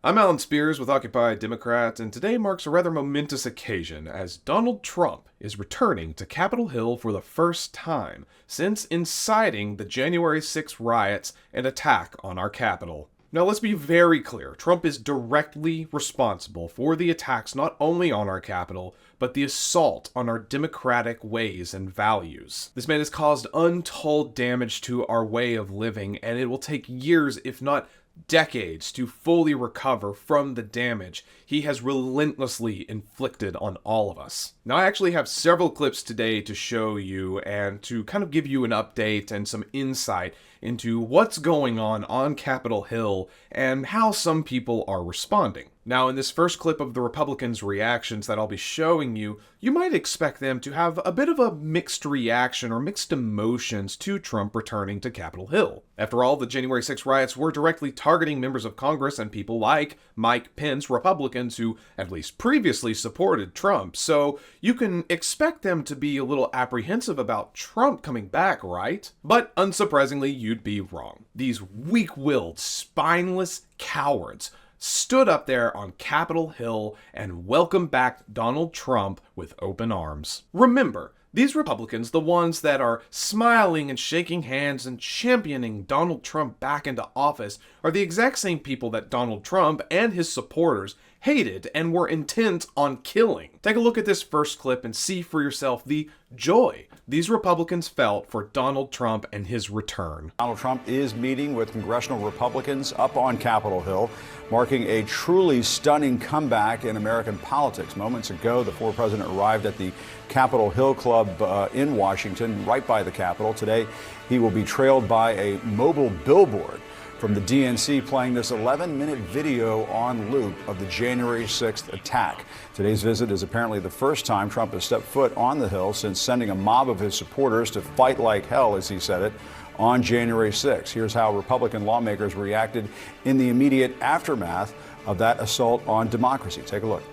I'm Alan Spears with Occupy Democrat, and today marks a rather momentous occasion as Donald Trump is returning to Capitol Hill for the first time since inciting the January 6th riots and attack on our Capitol. Now let's be very clear, Trump is directly responsible for the attacks not only on our Capitol, but the assault on our democratic ways and values. This man has caused untold damage to our way of living, and it will take years, if not decades, to fully recover from the damage he has relentlessly inflicted on all of us. Now, I actually have several clips today to show you and to kind of give you an update and some insight into what's going on Capitol Hill and how some people are responding. Now, in this first clip of the Republicans' reactions that I'll be showing you, you might expect them to have a bit of a mixed reaction or mixed emotions to Trump returning to Capitol Hill. After all, the January 6th riots were directly targeting members of Congress and people like Mike Pence, Republicans who at least previously supported Trump, so you can expect them to be a little apprehensive about Trump coming back, right? But unsurprisingly, you'd be wrong. These weak-willed, spineless cowards stood up there on Capitol Hill and welcomed back Donald Trump with open arms. Remember, these Republicans, the ones that are smiling and shaking hands and championing Donald Trump back into office, are the exact same people that Donald Trump and his supporters hated and were intent on killing. Take a look at this first clip and see for yourself the joy these Republicans felt for Donald Trump and his return. Donald Trump is meeting with congressional Republicans up on Capitol Hill, marking a truly stunning comeback in American politics. Moments ago, the former president arrived at the Capitol Hill Club in Washington, right by the Capitol. Today, he will be trailed by a mobile billboard from the DNC playing this 11-minute video on loop of the January 6th attack. Today's visit is apparently the first time Trump has stepped foot on the Hill since sending a mob of his supporters to fight like hell, as he said it, on January 6th. Here's how Republican lawmakers reacted in the immediate aftermath of that assault on democracy. Take a look.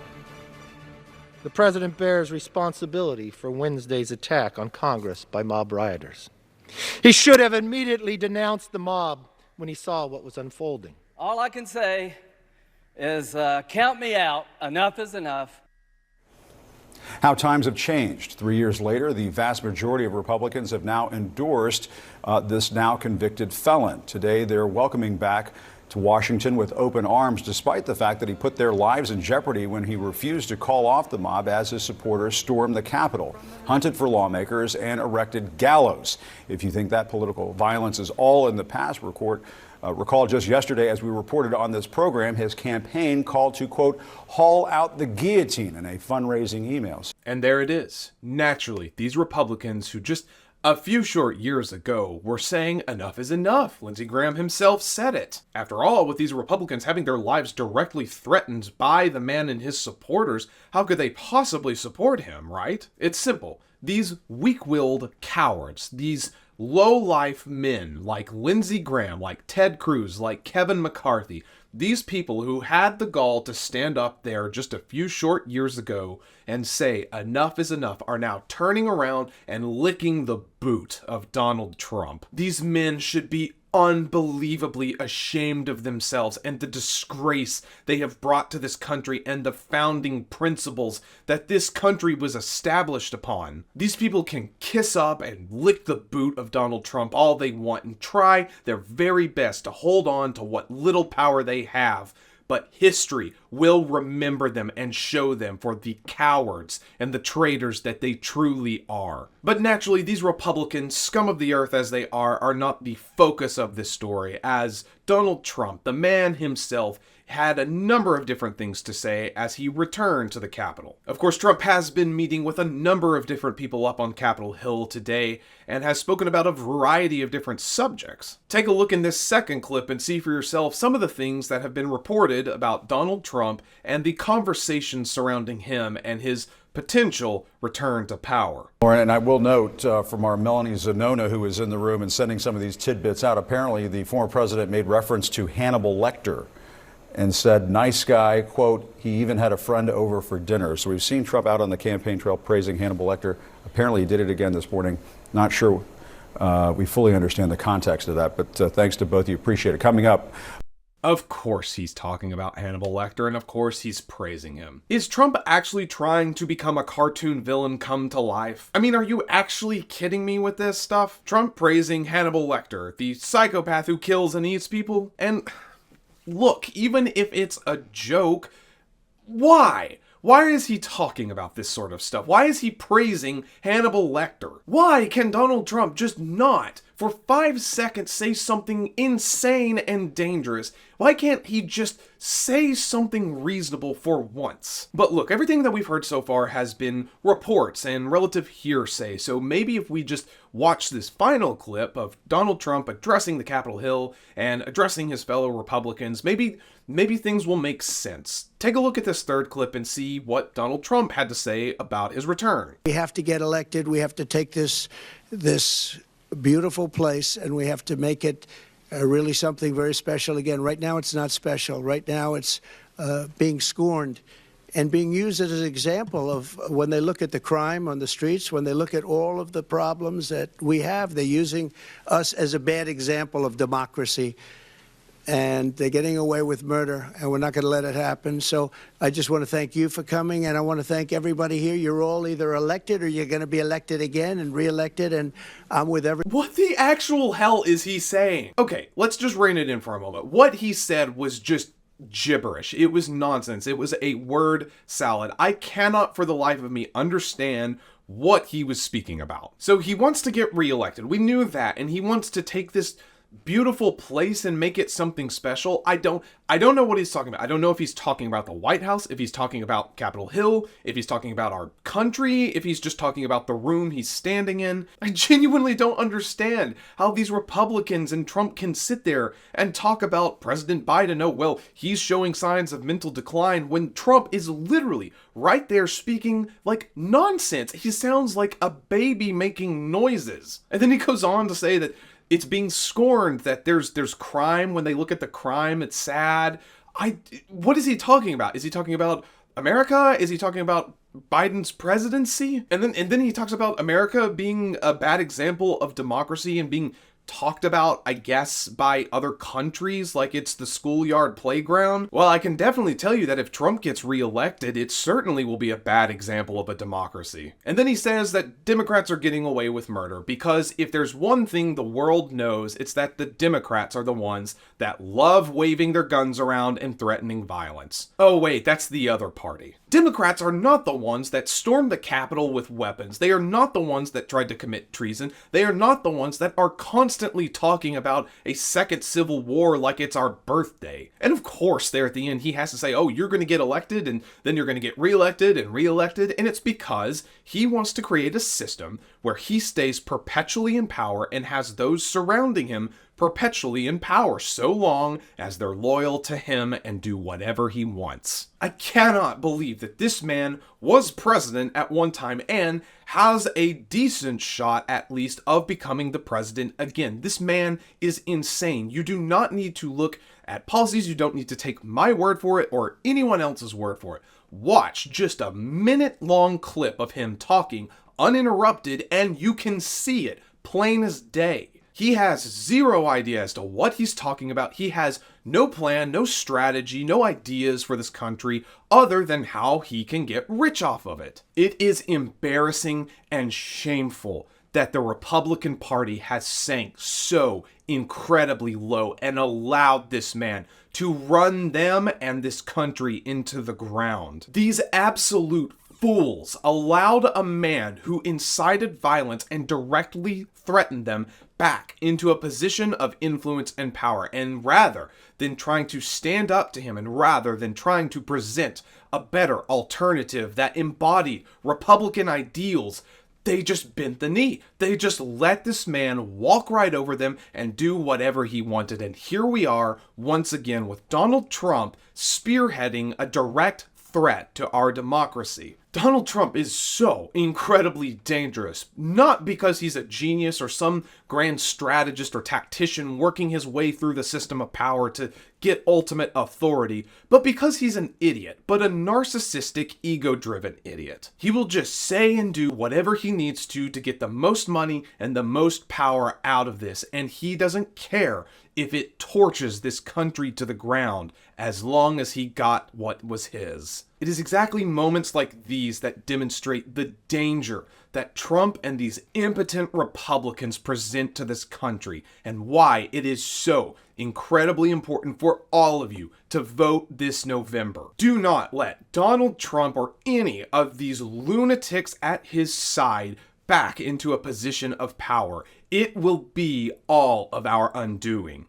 The president bears responsibility for Wednesday's attack on Congress by mob rioters. He should have immediately denounced the mob when he saw what was unfolding. All I can say is count me out. Enough is enough. How times have changed. 3 years later, the vast majority of Republicans have now endorsed this now convicted felon. Today, they're welcoming back to Washington with open arms, despite the fact that he put their lives in jeopardy when he refused to call off the mob as his supporters stormed the Capitol, hunted for lawmakers, and erected gallows. If you think that political violence is all in the past, recall just yesterday, as we reported on this program, his campaign called to, quote, haul out the guillotine in a fundraising email. And there it is. Naturally, these Republicans who just a few short years ago were saying enough is enough. Lindsey Graham himself said it. After all, with these Republicans having their lives directly threatened by the man and his supporters, how could they possibly support him, right? It's simple. These weak-willed cowards, these low-life men like Lindsey Graham, like Ted Cruz, like Kevin McCarthy, these people who had the gall to stand up there just a few short years ago and say enough is enough are now turning around and licking the boot of Donald Trump. These men should be unbelievably ashamed of themselves and the disgrace they have brought to this country and the founding principles that this country was established upon. These people can kiss up and lick the boot of Donald Trump all they want and try their very best to hold on to what little power they have. But history will remember them and show them for the cowards and the traitors that they truly are. But naturally, these Republicans, scum of the earth as they are not the focus of this story, as Donald Trump, the man himself, had a number of different things to say as he returned to the Capitol. Of course, Trump has been meeting with a number of different people up on Capitol Hill today and has spoken about a variety of different subjects. Take a look in this second clip and see for yourself some of the things that have been reported about Donald Trump and the conversations surrounding him and his potential return to power. And I will note from our Melanie Zanona, who is in the room and sending some of these tidbits out, apparently the former president made reference to Hannibal Lecter and said, nice guy, quote, he even had a friend over for dinner. So we've seen Trump out on the campaign trail praising Hannibal Lecter. Apparently he did it again this morning. Not sure we fully understand the context of that, but thanks to both of you. Appreciate it. Coming up. Of course he's talking about Hannibal Lecter, and of course he's praising him. Is Trump actually trying to become a cartoon villain come to life? I mean, are you actually kidding me with this stuff? Trump praising Hannibal Lecter, the psychopath who kills and eats people? And look, even if it's a joke, why? Why is he talking about this sort of stuff? Why is he praising Hannibal Lecter? Why can Donald Trump just not, for 5 seconds, say something insane and dangerous? Why can't he just say something reasonable for once? But look, everything that we've heard so far has been reports and relative hearsay, so maybe if we just watch this final clip of Donald Trump addressing the Capitol Hill and addressing his fellow Republicans, maybe things will make sense. Take a look at this third clip and see what Donald Trump had to say about his return. We have to get elected. We have to take this beautiful place and we have to make it really something very special again. Right now it's not special. Right now it's being scorned and being used as an example of when they look at the crime on the streets, when they look at all of the problems that we have, they're using us as a bad example of democracy. And they're getting away with murder, and we're not going to let it happen. So I just want to thank you for coming, and I want to thank everybody here. You're all either elected or you're going to be elected again and reelected, and I'm with every... What the actual hell is he saying? Okay, let's just rein it in for a moment. What he said was just gibberish. It was nonsense. It was a word salad. I cannot for the life of me understand what he was speaking about. So he wants to get reelected. We knew that, and he wants to take this beautiful place and make it something special. I don't know what he's talking about. I don't know if he's talking about the White House, if he's talking about Capitol Hill, if he's talking about our country, if he's just talking about the room he's standing in. I genuinely don't understand how these Republicans and Trump can sit there and talk about President Biden. Oh, well, he's showing signs of mental decline when Trump is literally right there speaking like nonsense. He sounds like a baby making noises. And then he goes on to say that it's being scorned, that there's crime. When they look at the crime, it's sad. What is he talking about? Is he talking about America? Is he talking about Biden's presidency? And then he talks about America being a bad example of democracy and being talked about, I guess, by other countries like it's the schoolyard playground. Well, I can definitely tell you that if Trump gets reelected, it certainly will be a bad example of a democracy. And then he says that Democrats are getting away with murder because if there's one thing the world knows, it's that the Democrats are the ones that love waving their guns around and threatening violence. Oh wait, that's the other party. Democrats are not the ones that stormed the Capitol with weapons. They are not the ones that tried to commit treason. They are not the ones that are constantly talking about a second civil war like it's our birthday. And of course, there at the end, he has to say, oh, you're going to get elected and then you're going to get reelected and reelected. And it's because he wants to create a system where he stays perpetually in power and has those surrounding him perpetually in power so long as they're loyal to him and do whatever he wants. I cannot believe that this man was president at one time and has a decent shot at least of becoming the president again. This man is insane. You do not need to look at policies. You don't need to take my word for it or anyone else's word for it. Watch just a minute-long clip of him talking uninterrupted and you can see it plain as day. He has zero idea as to what he's talking about. He has no plan, no strategy, no ideas for this country other than how he can get rich off of it. It is embarrassing and shameful that the Republican Party has sank so incredibly low and allowed this man to run them and this country into the ground. These absolute fools allowed a man who incited violence and directly threatened them back into a position of influence and power. And rather than trying to stand up to him and rather than trying to present a better alternative that embodied Republican ideals, they just bent the knee. They just let this man walk right over them and do whatever he wanted. And here we are once again with Donald Trump spearheading a direct threat to our democracy. Donald Trump is so incredibly dangerous, not because he's a genius or some grand strategist or tactician working his way through the system of power to get ultimate authority, but because he's an idiot, but a narcissistic, ego-driven idiot. He will just say and do whatever he needs to get the most money and the most power out of this, and he doesn't care if it torches this country to the ground as long as he got what was his. It is exactly moments like these that demonstrate the danger that Trump and these impotent Republicans present to this country, and why it is so incredibly important for all of you to vote this November. Do not let Donald Trump or any of these lunatics at his side back into a position of power. It will be all of our undoing.